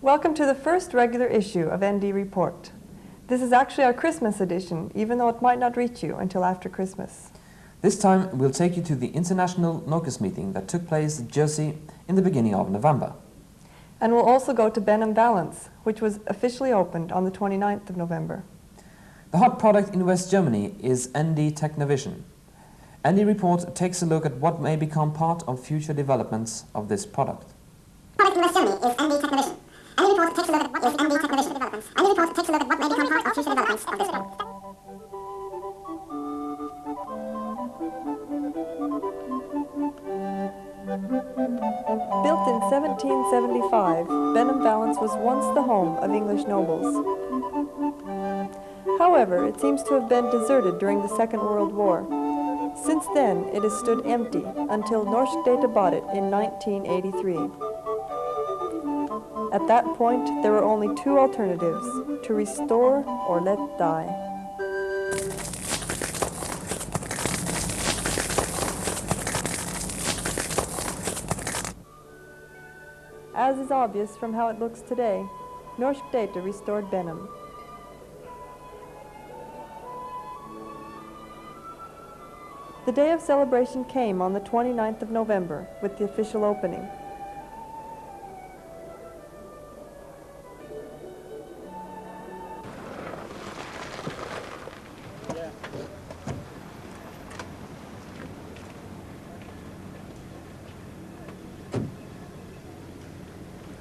Welcome to the first regular issue of ND Report. This is actually our Christmas edition, even though it might not reach you until after Christmas. This time we'll take you to the International NOCUS meeting that took place in Jersey in the beginning of November. And we'll also go to Benham Valence, which was officially opened on the 29th of November. The hot product in West Germany is ND Technovision. ND Report takes a look at what may become part of future developments of this product. Product in West Germany is ND Technovision. ND Report takes a look at what is ND Technovision developments. ND Report takes a look at what may become part of future developments of this product. Built in 1775, Benham Valence was once the home of English nobles. However, it seems to have been deserted during the Second World War. Since then, it has stood empty until Norsk Data bought it in 1983. At that point, there were only two alternatives: to restore or let die. As is obvious from how it looks today, Norsk Data restored Benham. The day of celebration came on the 29th of November with the official opening.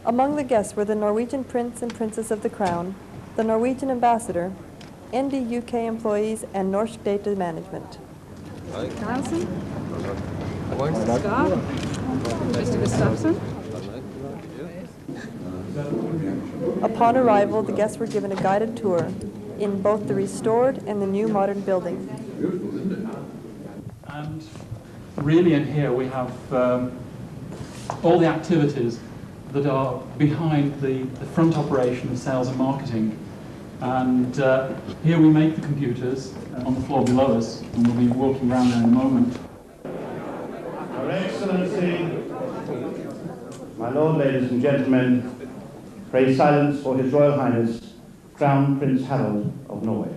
Among the guests were the Norwegian Prince and Princess of the Crown, the Norwegian Ambassador, ND UK employees, and Norsk Data Management. Carlsen, Mr. Scott, Mr. Gustafsson. Upon arrival, the guests were given a guided tour in both the restored and the new modern building. And really in here we have all the activities that are behind the front operation of sales and marketing. And here we make the computers on the floor below us, and we'll be walking around there in a moment. Your Excellency, my Lord, ladies and gentlemen, pray silence for His Royal Highness, Crown Prince Harold of Norway.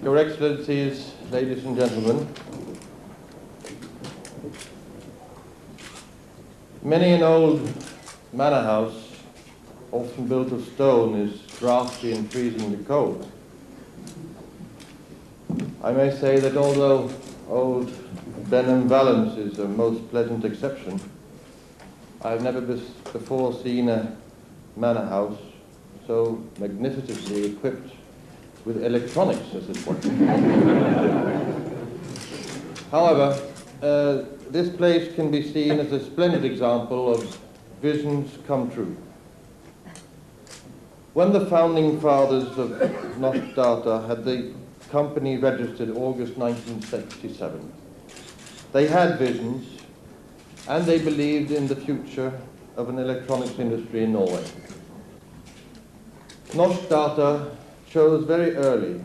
Your Excellencies, ladies and gentlemen, many an old manor house, often built of stone, is drafty and freezing the cold. I may say that although old Benham Valence is a most pleasant exception, I've never before seen a manor house so magnificently equipped with electronics as this one. However, this place can be seen as a splendid example of visions come true. When the founding fathers of Norsk Data had the company registered August 1967, they had visions and they believed in the future of an electronics industry in Norway. Norsk Data chose very early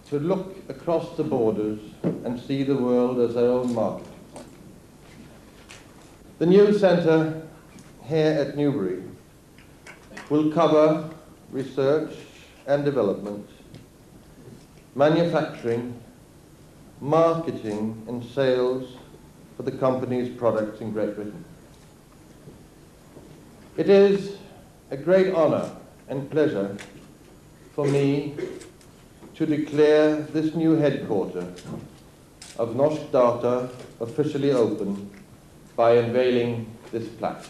to look across the borders and see the world as their own market. The new centre here at Newbury will cover research and development, manufacturing, marketing and sales for the company's products in Great Britain. It is a great honour and pleasure for me to declare this new headquarters of Norsk Data officially open by unveiling this plaque.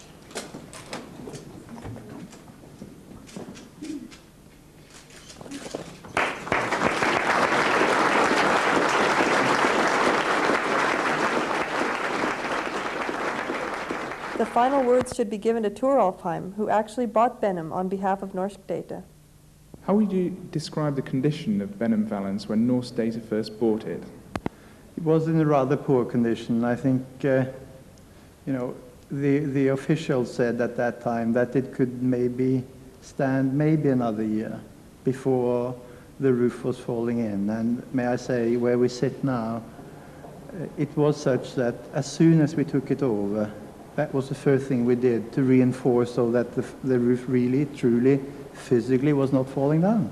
The final words should be given to Tor Alfheim, who actually bought Benham on behalf of Norsk Data. How would you describe the condition of Benham Valence when Norsk Data first bought it? It was in a rather poor condition. I think, the officials said at that time that it could maybe stand another year before the roof was falling in. And may I say, where we sit now, it was such that as soon as we took it over, that was the first thing we did to reinforce so that the roof really, truly, physically was not falling down.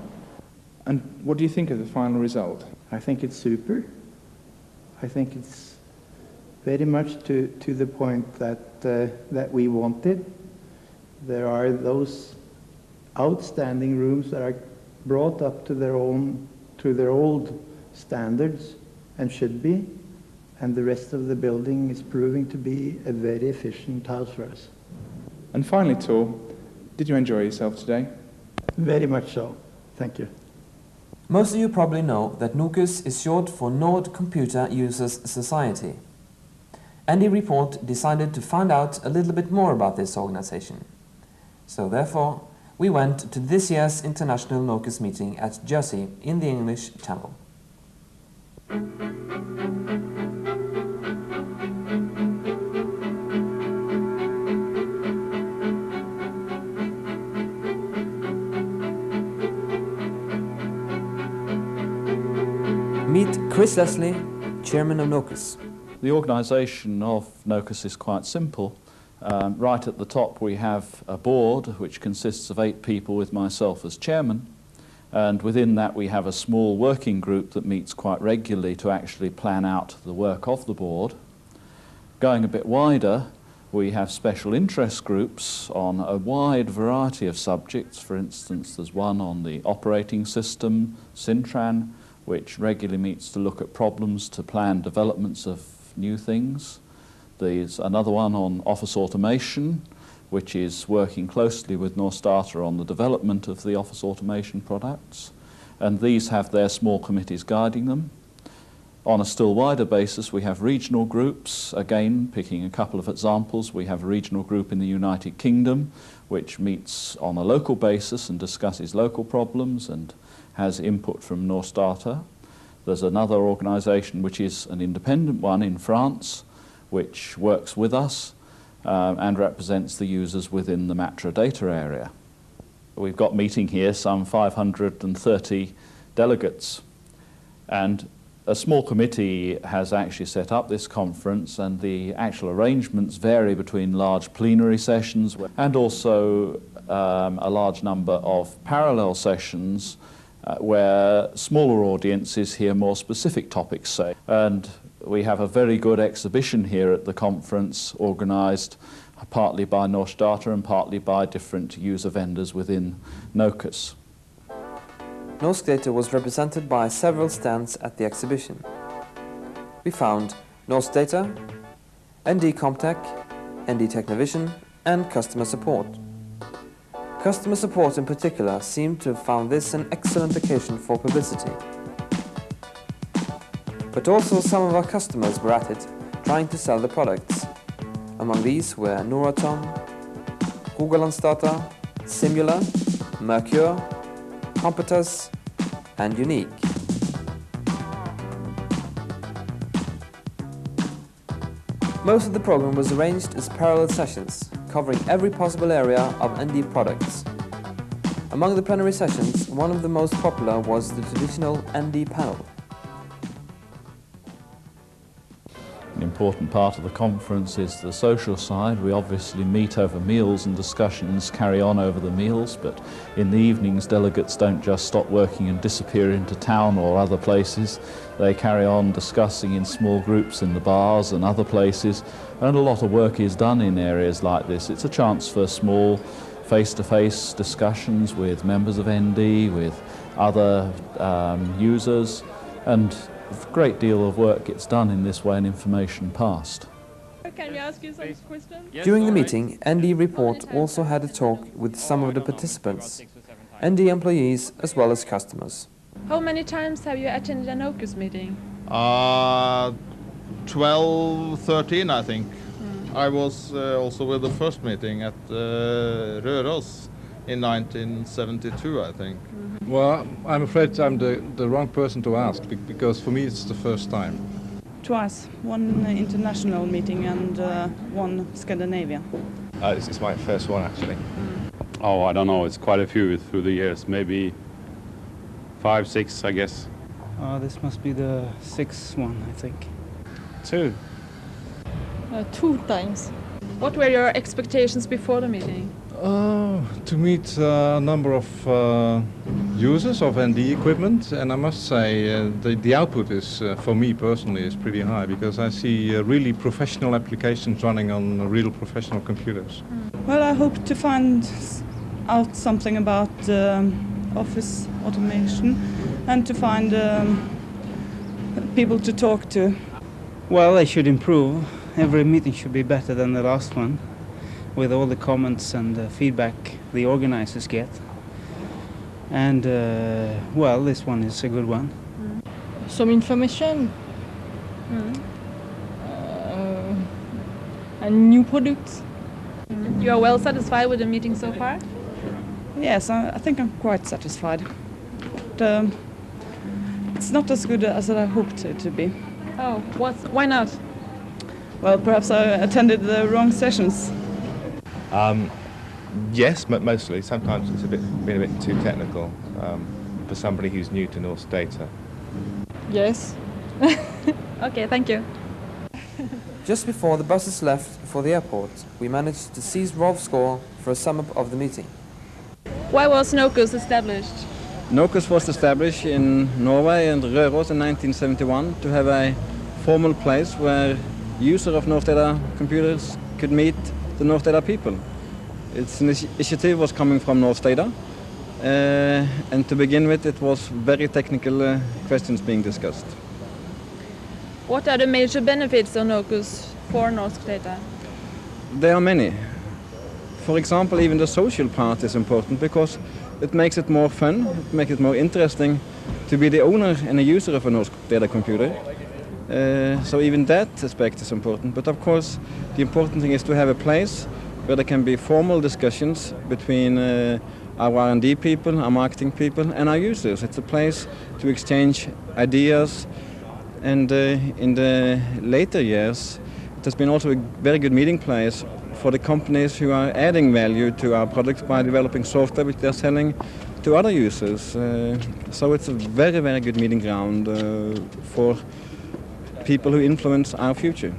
And what do you think of the final result? I think it's super. I think it's very much to the point that we wanted. There are those outstanding rooms that are brought up to their old standards and should be, and the rest of the building is proving to be a very efficient house for us. And finally, Tor, did you enjoy yourself today? Very much so. Thank you. Most of you probably know that NUKUS is short for Nord Computer Users Society. ND Report decided to find out a little bit more about this organization. So therefore, we went to this year's International NUKUS meeting at Jersey in the English Channel. Meet Chris Leslie, Chairman of NUKUS. The organisation of NUKUS is quite simple. Right at the top we have a board which consists of 8 people with myself as chairman, and within that we have a small working group that meets quite regularly to actually plan out the work of the board. Going a bit wider, we have special interest groups on a wide variety of subjects. For instance, there's one on the operating system, Sintran, which regularly meets to look at problems to plan developments of new things. There's another one on office automation, which is working closely with Norstdata on the development of the office automation products. And these have their small committees guiding them. On a still wider basis, we have regional groups. Again, picking a couple of examples, we have a regional group in the United Kingdom, which meets on a local basis and discusses local problems and has input from Norstdata. There's another organisation which is an independent one in France, which works with us and represents the users within the Matra data area. We've got meeting here some 530 delegates, and a small committee has actually set up this conference, and the actual arrangements vary between large plenary sessions and also a large number of parallel sessions where smaller audiences hear more specific topics, say. And we have a very good exhibition here at the conference, organised partly by Norstdata and partly by different user vendors within NUKUS. Norsk Data was represented by several stands at the exhibition. We found Norsk Data, ND Comtech, ND Technovision and customer support. Customer support in particular seemed to have found this an excellent occasion for publicity. But also some of our customers were at it, trying to sell the products. Among these were Noratom, Rogalandsdata, Simula, Mercure, Competus and Unique. Most of the program was arranged as parallel sessions, covering every possible area of ND products. Among the plenary sessions, one of the most popular was the traditional ND panel. An important part of the conference is the social side. We obviously meet over meals and discussions carry on over the meals, but in the evenings delegates don't just stop working and disappear into town or other places. They carry on discussing in small groups in the bars and other places, and a lot of work is done in areas like this. It's a chance for small face-to-face discussions with members of ND, with other users, and a great deal of work gets done in this way and information passed. Can we ask you some questions? During the meeting, ND Report also had a talk with some of the participants, ND employees as well as customers. How many times have you attended a NUKUS meeting? 12, 13 I think. I was also with the first meeting at Røros in 1972 I think. Well, I'm afraid I'm the wrong person to ask, because for me it's the first time. Twice, one international meeting and one Scandinavia. This is my first one actually. Oh, I don't know, it's quite a few through the years, maybe 5, 6 I guess. This must be the 6th one, I think. 2. 2 times. What were your expectations before the meeting? To meet a number of users of ND equipment, and I must say the output is, for me personally, is pretty high because I see really professional applications running on real professional computers. Well, I hope to find out something about office automation and to find people to talk to. Well, they should improve. Every meeting should be better than the last one, with all the comments and feedback the organizers get. And, well, this one is a good one. Some information. And new products. You are well satisfied with the meeting so far? Yes, I think I'm quite satisfied. But, it's not as good as I hoped it to be. Oh, why not? Well, perhaps I attended the wrong sessions. Yes, but mostly. Sometimes it's been a bit too technical for somebody who's new to Norsk Data. Yes. Okay, thank you. Just before the buses left for the airport, we managed to seize Rolf's score for a sum up of the meeting. Why was Nokus established? Nokus was established in Norway and Røros in 1971 to have a formal place where users of Norsk Data computers could meet the Norsk Data people. Its initiative was coming from Norsk Data, and to begin with it was very technical questions being discussed. What are the major benefits of Nokus for Norsk Data? There are many. For example, even the social part is important because it makes it more fun, it makes it more interesting to be the owner and a user of a Norsk Data computer. So even that aspect is important. But of course, the important thing is to have a place where there can be formal discussions between our R&D people, our marketing people, and our users. It's a place to exchange ideas. And in the later years, it has been also a very good meeting place for the companies who are adding value to our products by developing software which they're selling to other users. So it's a very, very good meeting ground for people who influence our future.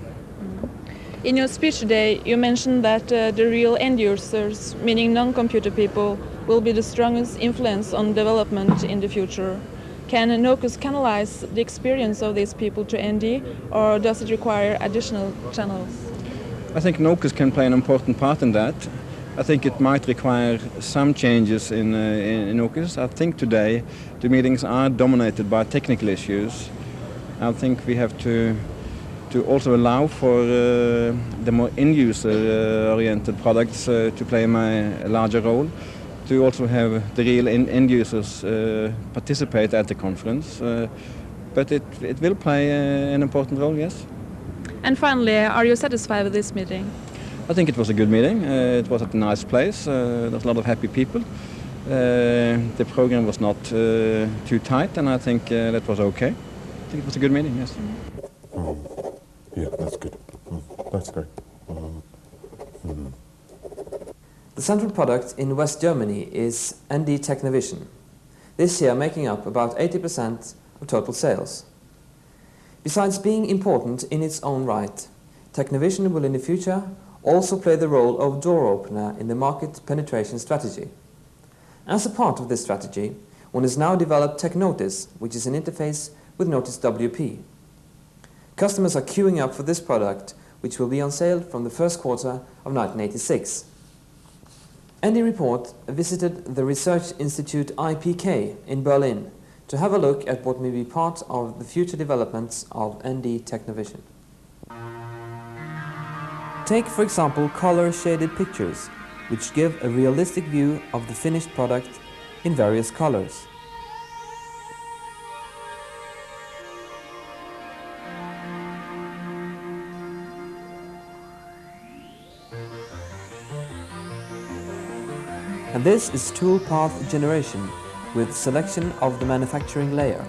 In your speech today, you mentioned that the real end users, meaning non-computer people, will be the strongest influence on development in the future. Can Nokus canalize the experience of these people to ND, or does it require additional channels? I think Nokus can play an important part in that. I think it might require some changes in Nokus. I think today the meetings are dominated by technical issues. I think we have to also allow for the more end-user oriented products to play a larger role, to also have the real end users participate at the conference. But it will play an important role, yes. And finally, are you satisfied with this meeting? I think it was a good meeting. It was at a nice place. There's a lot of happy people. The program was not too tight, and I think that was okay. I think it was a good meeting, yes. Yeah, that's good. That's great. The central product in West Germany is ND Technovision, this year making up about 80% of total sales. Besides being important in its own right, Technovision will in the future also play the role of door opener in the market penetration strategy. As a part of this strategy, one has now developed TechNotice, which is an interface with Notice WP. Customers are queuing up for this product, which will be on sale from the first quarter of 1986. ND Report visited the research institute IPK in Berlin to have a look at what may be part of the future developments of ND Technovision. Take, for example, color-shaded pictures, which give a realistic view of the finished product in various colors. And this is tool path generation with selection of the manufacturing layer.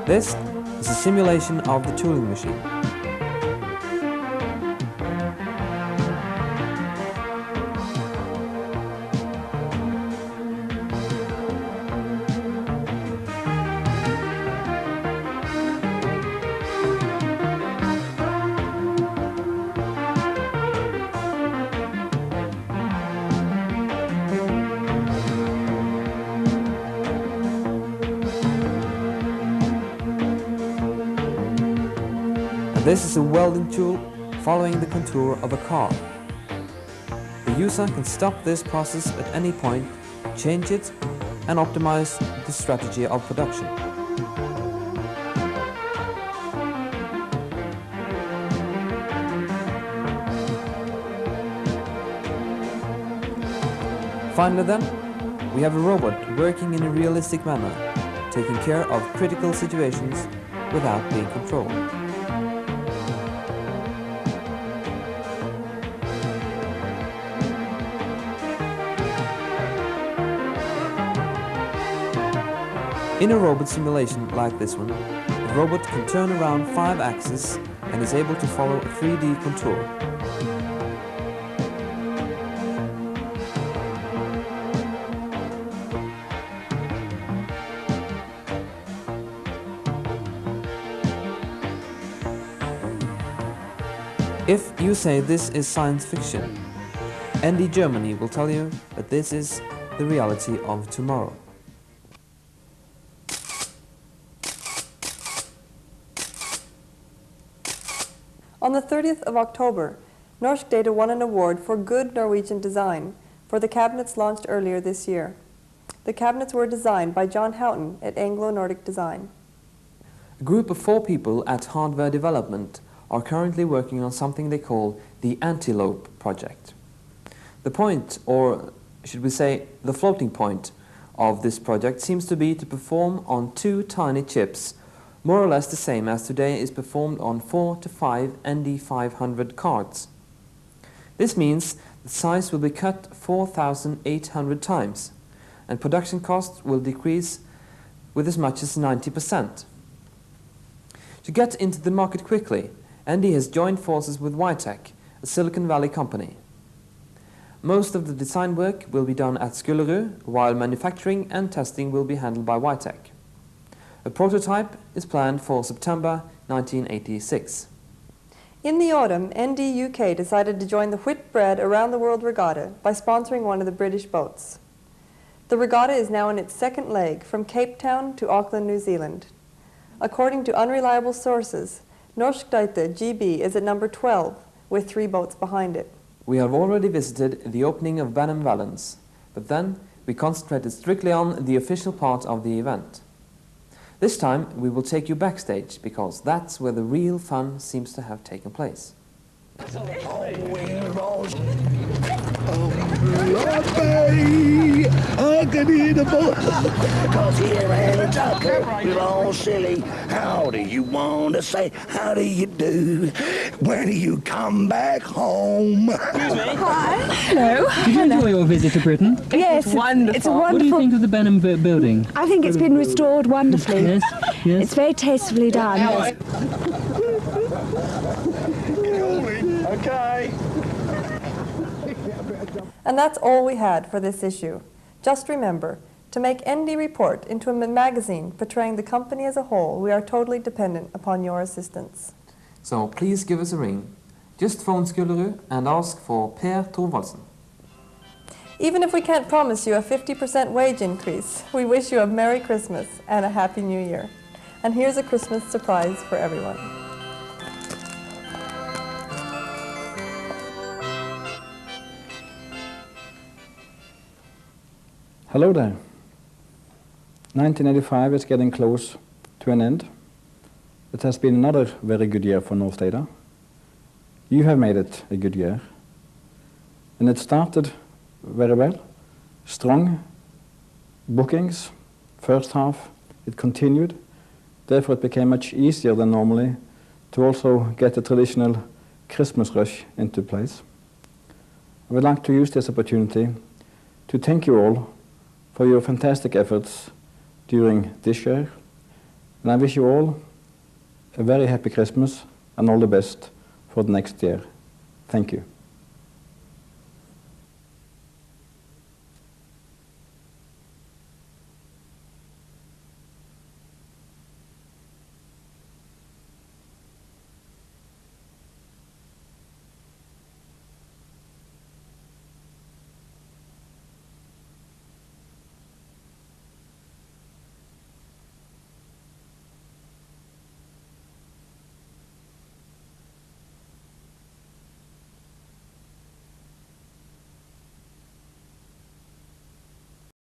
This is a simulation of the tooling machine. This is a welding tool following the contour of a car. The user can stop this process at any point, change it, and optimize the strategy of production. Finally then, we have a robot working in a realistic manner, taking care of critical situations without being controlled. In a robot simulation like this one, the robot can turn around 5 axes and is able to follow a 3D contour. If you say this is science fiction, ND Germany will tell you that this is the reality of tomorrow. On the 30th of October, Norsk Data won an award for Good Norwegian Design for the cabinets launched earlier this year. The cabinets were designed by John Houghton at Anglo-Nordic Design. A group of 4 people at Hardware Development are currently working on something they call the Antelope project. The point, or should we say the floating point, of this project seems to be to perform on 2 tiny chips, more or less the same as today is performed on 4 to 5 ND500 cards. This means the size will be cut 4,800 times, and production costs will decrease with as much as 90%. To get into the market quickly, ND has joined forces with Ytech, a Silicon Valley company. Most of the design work will be done at Skullerud, while manufacturing and testing will be handled by Ytech. A prototype is planned for September 1986. In the autumn, ND UK decided to join the Whitbread Around the World Regatta by sponsoring one of the British boats. The regatta is now in its 2nd leg from Cape Town to Auckland, New Zealand. According to unreliable sources, Norsk Data GB is at number 12, with 3 boats behind it. We have already visited the opening of Benham Valence, but then we concentrated strictly on the official part of the event. This time we will take you backstage, because that's where the real fun seems to have taken place. I can hear the voice. Cause here in Tucker, we're all silly. How do you want to say, how do you do? When do you come back home? Excuse me. Hi. Hello. Did you enjoy your visit to Britain? Yes, it's wonderful. It's a wonderful. What do you think of the Benham building? I think it's been restored wonderfully. Yes, yes. It's very tastefully done. Okay. And that's all we had for this issue. Just remember, to make ND Report into a magazine portraying the company as a whole, we are totally dependent upon your assistance. So please give us a ring. Just phone Skullerud and ask for Per Thorvaldsen. Even if we can't promise you a 50% wage increase, we wish you a Merry Christmas and a Happy New Year. And here's a Christmas surprise for everyone. Hello there. 1985 is getting close to an end. It has been another very good year for Norsk Data. You have made it a good year. And it started very well. Strong bookings, first half. It continued. Therefore it became much easier than normally to also get the traditional Christmas rush into place. I would like to use this opportunity to thank you all for your fantastic efforts during this year, And I wish you all a very happy Christmas and all the best for the next year. Thank you.